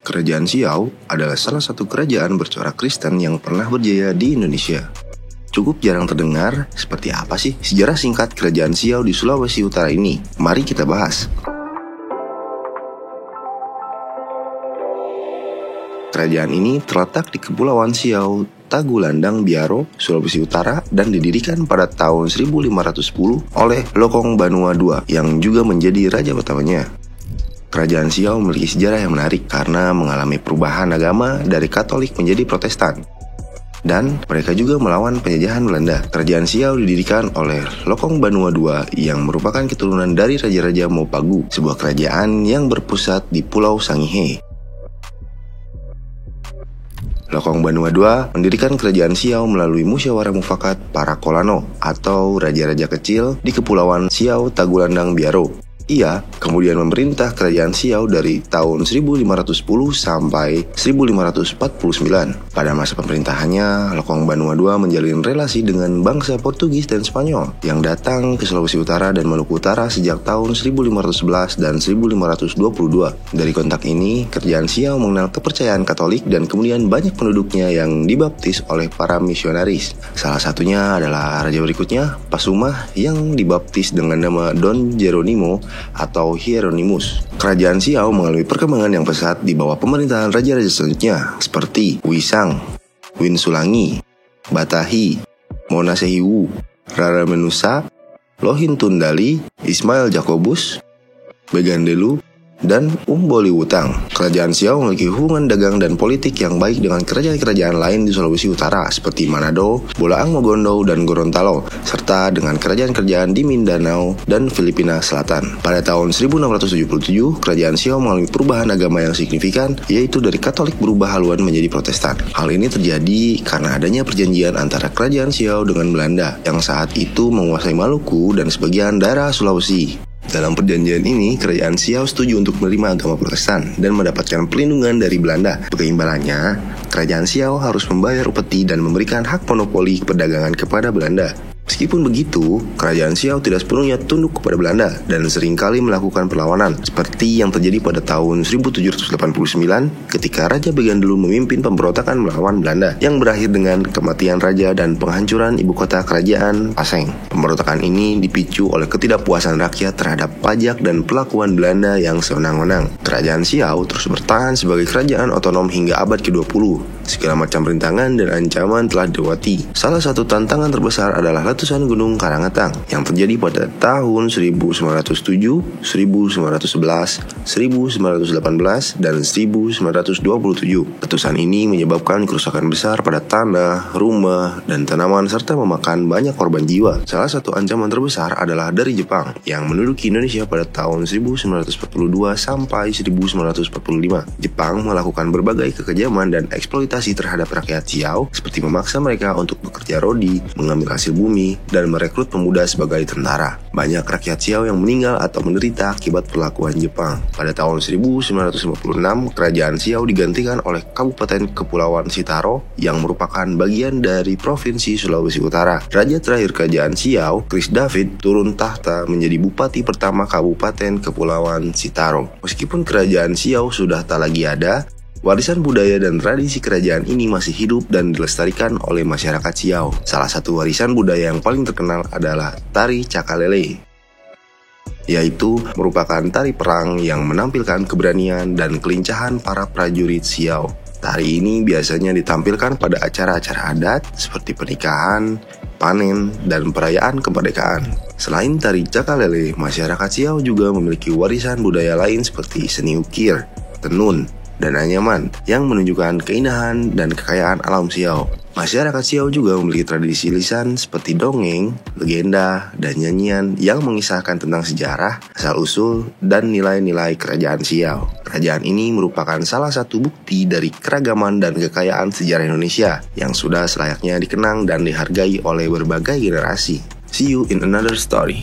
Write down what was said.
Kerajaan Siau adalah salah satu kerajaan bercorak Kristen yang pernah berjaya di Indonesia. Cukup jarang terdengar, seperti apa sih sejarah singkat Kerajaan Siau di Sulawesi Utara ini? Mari kita bahas. Kerajaan ini terletak di Kepulauan Siau, Tagulandang Biaro, Sulawesi Utara dan didirikan pada tahun 1510 oleh Lokong Banua II yang juga menjadi raja pertamanya. Kerajaan Siau memiliki sejarah yang menarik karena mengalami perubahan agama dari Katolik menjadi Protestan. Dan mereka juga melawan penjajahan Belanda. Kerajaan Siau didirikan oleh Lokong Banua II yang merupakan keturunan dari Raja-Raja Mopagu, sebuah kerajaan yang berpusat di Pulau Sangihe. Lokong Banua II mendirikan Kerajaan Siau melalui musyawarah mufakat para Kolano atau raja-raja kecil di Kepulauan Siau Tagulandang Biaro. Ia kemudian memerintah Kerajaan Siau dari tahun 1510 sampai 1549. Pada masa pemerintahannya, Lokong Banua II menjalin relasi dengan bangsa Portugis dan Spanyol yang datang ke Sulawesi Utara dan Maluku Utara sejak tahun 1511 dan 1522. Dari kontak ini, Kerajaan Siau mengenal kepercayaan Katolik dan kemudian banyak penduduknya yang dibaptis oleh para misionaris. Salah satunya adalah raja berikutnya, Pasumah, yang dibaptis dengan nama Don Jeronimo atau Hieronymus. Kerajaan Siau mengalami perkembangan yang pesat di bawah pemerintahan raja-raja selanjutnya seperti Wisang, Winsulangi, Batahi, Monasehiwu, Raramenusa, Lohin Tundali, Ismail Jakobus, Begandelu, dan Umboliwutang. Kerajaan Siau memiliki hubungan dagang dan politik yang baik dengan kerajaan-kerajaan lain di Sulawesi Utara seperti Manado, Bolaang Mogondo, dan Gorontalo, serta dengan kerajaan-kerajaan di Mindanao dan Filipina Selatan. Pada tahun 1677, Kerajaan Siau mengalami perubahan agama yang signifikan, yaitu dari Katolik berubah haluan menjadi Protestan. Hal ini terjadi karena adanya perjanjian antara Kerajaan Siau dengan Belanda yang saat itu menguasai Maluku dan sebagian daerah Sulawesi. Dalam perjanjian ini, Kerajaan Siau setuju untuk menerima agama Protestan dan mendapatkan perlindungan dari Belanda. Sebagai imbalannya, Kerajaan Siau harus membayar upeti dan memberikan hak monopoli perdagangan kepada Belanda. Meskipun begitu, Kerajaan Siau tidak sepenuhnya tunduk kepada Belanda dan seringkali melakukan perlawanan, seperti yang terjadi pada tahun 1789 ketika Raja Begandelu memimpin pemberontakan melawan Belanda yang berakhir dengan kematian raja dan penghancuran ibu kota kerajaan Paseng. Pemberontakan ini dipicu oleh ketidakpuasan rakyat terhadap pajak dan perlakuan Belanda yang sewenang-wenang. Kerajaan Siau terus bertahan sebagai kerajaan otonom hingga abad ke-20. Segala macam rintangan dan ancaman telah dilewati. Salah satu tantangan terbesar adalah letusan Gunung Karangetang yang terjadi pada tahun 1907, 1911, 1918, dan 1927. Letusan ini menyebabkan kerusakan besar pada tanah, rumah, dan tanaman serta memakan banyak korban jiwa. Salah satu ancaman terbesar adalah dari Jepang yang menduduki Indonesia pada tahun 1942 sampai 1945. Jepang melakukan berbagai kekejaman dan eksploitasi terhadap rakyat Siau seperti memaksa mereka untuk bekerja rodi, mengambil hasil bumi, dan merekrut pemuda sebagai tentara. Banyak rakyat Siau yang meninggal atau menderita akibat perlakuan Jepang. Pada tahun 1956, Kerajaan Siau digantikan oleh Kabupaten Kepulauan Sitaro yang merupakan bagian dari Provinsi Sulawesi Utara. Raja terakhir Kerajaan Siau, Chris David, turun tahta menjadi Bupati pertama Kabupaten Kepulauan Sitaro. Meskipun Kerajaan Siau sudah tak lagi ada, warisan budaya dan tradisi kerajaan ini masih hidup dan dilestarikan oleh masyarakat Siau. Salah satu warisan budaya yang paling terkenal adalah tari Cakalele, yaitu merupakan tari perang yang menampilkan keberanian dan kelincahan para prajurit Siau. Tari ini biasanya ditampilkan pada acara-acara adat seperti pernikahan, panen, dan perayaan kemerdekaan. Selain tari Cakalele, masyarakat Siau juga memiliki warisan budaya lain seperti seni ukir, tenun, dan anyaman yang menunjukkan keindahan dan kekayaan alam Siau. Masyarakat Siau juga memiliki tradisi lisan seperti dongeng, legenda, dan nyanyian yang mengisahkan tentang sejarah, asal-usul, dan nilai-nilai kerajaan Siau. Kerajaan ini merupakan salah satu bukti dari keragaman dan kekayaan sejarah Indonesia yang sudah selayaknya dikenang dan dihargai oleh berbagai generasi. See you in another story.